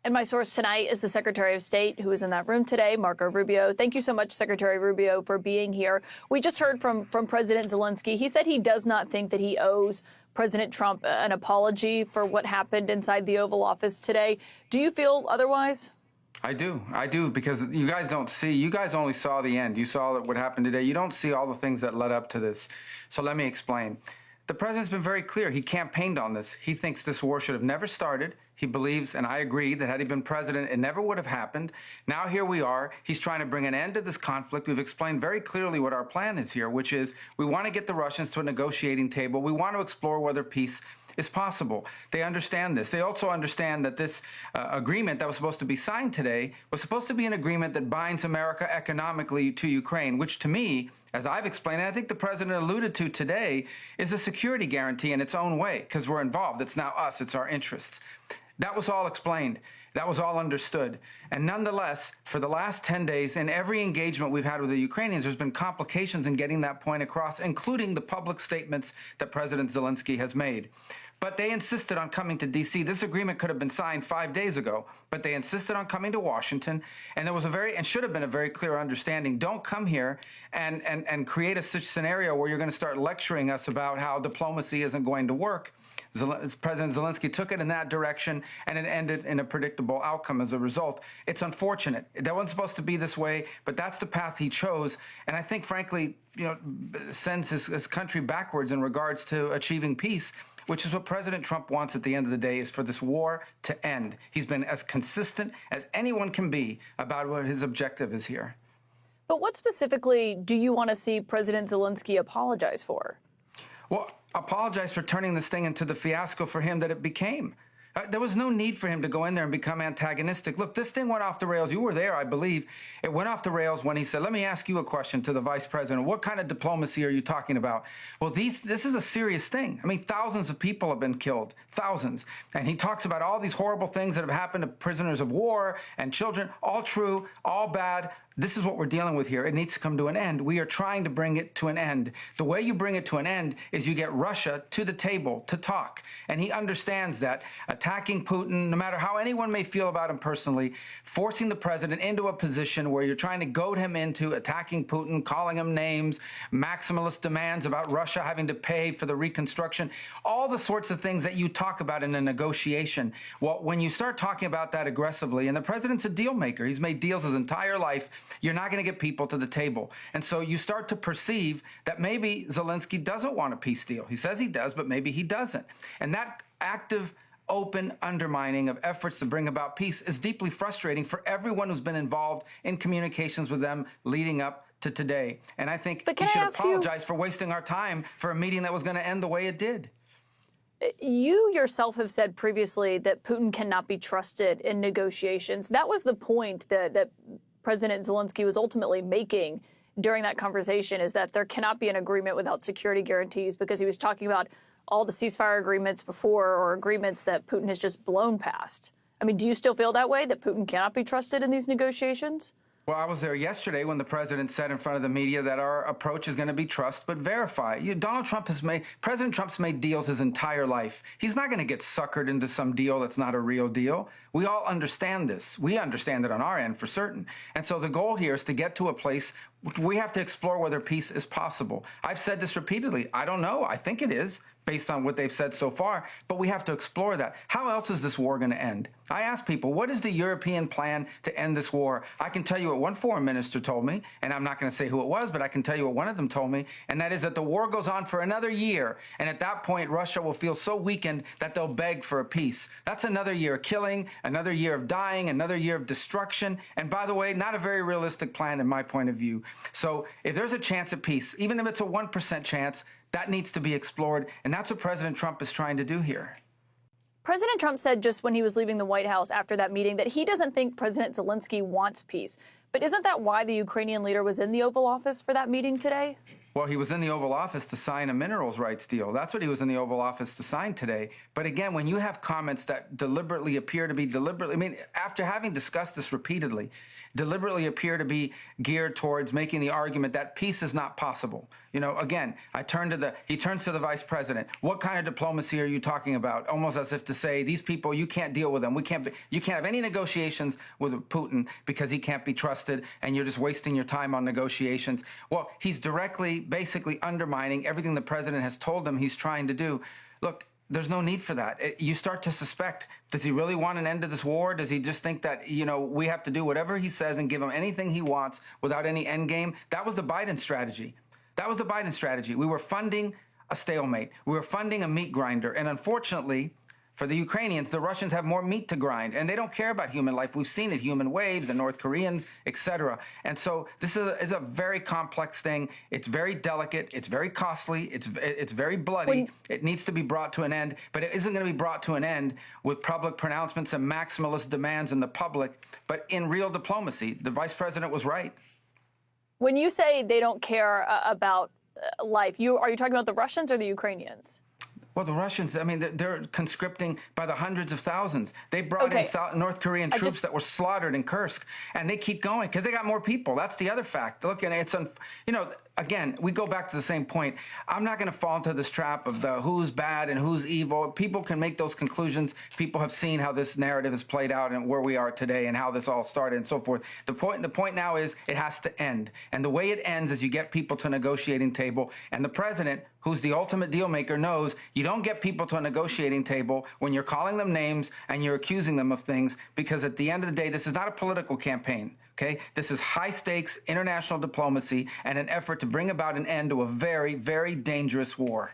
And my source tonight is the Secretary of State, who is in that room today, Marco Rubio. Thank you so much, Secretary Rubio, for being here. We just heard from President Zelensky. He said he does not think that he owes President Trump an apology for what happened inside the Oval Office today. Do you feel otherwise? I do, because you guys don't see, you guys only saw the end. You saw what happened today. You don't see all the things that led up to this. So let me explain. The president's been very clear. He campaigned on this. He thinks this war should have never started. He believes, and I agree, that had he been president, it never would have happened. Now here we are. He's trying to bring an end to this conflict. We've explained very clearly what our plan is here, which is we want to get the Russians to a negotiating table. We want to explore whether peace is possible. They understand this. They also understand that this agreement that was supposed to be signed today was supposed to be an agreement that binds America economically to Ukraine, which to me, as I've explained, and I think the president alluded to today, is a security guarantee in its own way, because we're involved. It's now us. It's our interests. That was all explained. That was all understood. And nonetheless, for the last 10 days, in every engagement we've had with the Ukrainians, there's been complications in getting that point across, including the public statements that President Zelensky has made. But they insisted on coming to D.C. This agreement could have been signed 5 days ago, but they insisted on coming to Washington, and there was and should have been a very clear understanding. Don't come here and create a such scenario where you're going to start lecturing us about how diplomacy isn't going to work. President Zelensky took it in that direction, and it ended in a predictable outcome as a result. It's unfortunate. That wasn't supposed to be this way, but that's the path he chose. And I think, frankly, sends his country backwards in regards to achieving peace, which is what President Trump wants at the end of the day, is for this war to end. He's been as consistent as anyone can be about what his objective is here. But what specifically do you want to see President Zelensky apologize for? Well, apologize for turning this thing into the fiasco for him that it became. There was no need for him to go in there and become antagonistic. Look, this thing went off the rails. You were there, I believe. It went off the rails when he said, let me ask you a question to the vice president. What kind of diplomacy are you talking about? Well, this is a serious thing. I mean, thousands of people have been killed, thousands. And he talks about all these horrible things that have happened to prisoners of war and children, all true, all bad. This is what we're dealing with here. It needs to come to an end. We are trying to bring it to an end. The way you bring it to an end is you get Russia to the table to talk. And he understands that attacking Putin, no matter how anyone may feel about him personally, forcing the president into a position where you're trying to goad him into attacking Putin, calling him names, maximalist demands about Russia having to pay for the reconstruction, all the sorts of things that you talk about in a negotiation. Well, when you start talking about that aggressively, and the president's a deal maker, he's made deals his entire life, you're not going to get people to the table. And so you start to perceive that maybe Zelensky doesn't want a peace deal. He says he does, but maybe he doesn't. And that active, open undermining of efforts to bring about peace is deeply frustrating for everyone who's been involved in communications with them leading up to today. And I think he should apologize for wasting our time for a meeting that was going to end the way it did. You yourself have said previously that Putin cannot be trusted in negotiations. That was the point that President Zelensky was ultimately making during that conversation, is that there cannot be an agreement without security guarantees, because he was talking about all the ceasefire agreements before, or agreements that Putin has just blown past. I mean, do you still feel that way, that Putin cannot be trusted in these negotiations? Well, I was there yesterday when the president said in front of the media that our approach is going to be trust but verify. President Trump's made deals his entire life. He's not going to get suckered into some deal that's not a real deal. We all understand this. We understand it on our end for certain. And so the goal here is to get to a place we have to explore whether peace is possible. I've said this repeatedly. I don't know. I think it is, based on what they've said so far, but we have to explore that. How else is this war going to end? I ask people, what is the European plan to end this war? I can tell you what one foreign minister told me, and I'm not going to say who it was, but I can tell you what one of them told me, and that is that the war goes on for another year, and at that point, Russia will feel so weakened that they'll beg for a peace. That's another year of killing, another year of dying, another year of destruction, and by the way, not a very realistic plan in my point of view. So if there's a chance at peace, even if it's a 1% chance, that needs to be explored, and that's what President Trump is trying to do here. President Trump said just when he was leaving the White House after that meeting that he doesn't think President Zelensky wants peace. But isn't that why the Ukrainian leader was in the Oval Office for that meeting today? Well, he was in the Oval Office to sign a minerals rights deal. That's what he was in the Oval Office to sign today. But again, when you have comments that deliberately appear to be deliberately, I mean, after having discussed this repeatedly, deliberately appear to be geared towards making the argument that peace is not possible. You know, again, he turns to the vice president. What kind of diplomacy are you talking about? Almost as if to say, these people, you can't deal with them. You can't have any negotiations with Putin because he can't be trusted and you're just wasting your time on negotiations. Well, he's directly, basically undermining everything the president has told him he's trying to do. Look, there's no need for that. You start to suspect, does he really want an end to this war? Does he just think that, you know, we have to do whatever he says and give him anything he wants without any end game? That was the Biden strategy. That was the Biden strategy. We were funding a stalemate. We were funding a meat grinder. And unfortunately, for the Ukrainians, the Russians have more meat to grind, and they don't care about human life. We've seen it, human waves, the North Koreans, etc. And so this is a very complex thing. It's very delicate. It's very costly. It's very bloody. It needs to be brought to an end, but it isn't going to be brought to an end with public pronouncements and maximalist demands in the public, but in real diplomacy. The vice president was right. When you say they don't care about life, are you talking about the Russians or the Ukrainians? Well, the Russians, I mean, they're conscripting by the hundreds of thousands. They brought in North Korean troops that were slaughtered in Kursk, and they keep going because they got more people. That's the other fact. Look, and it's, you know, again, we go back to the same point. I'm not going to fall into this trap of the who's bad and who's evil. People can make those conclusions. People have seen how this narrative has played out and where we are today and how this all started and so forth. The point now is it has to end. And the way it ends is you get people to a negotiating table. And the president, who's the ultimate deal maker, knows you don't get people to a negotiating table when you're calling them names and you're accusing them of things, because at the end of the day, this is not a political campaign. Okay? This is high-stakes international diplomacy and an effort to bring about an end to a very, very dangerous war.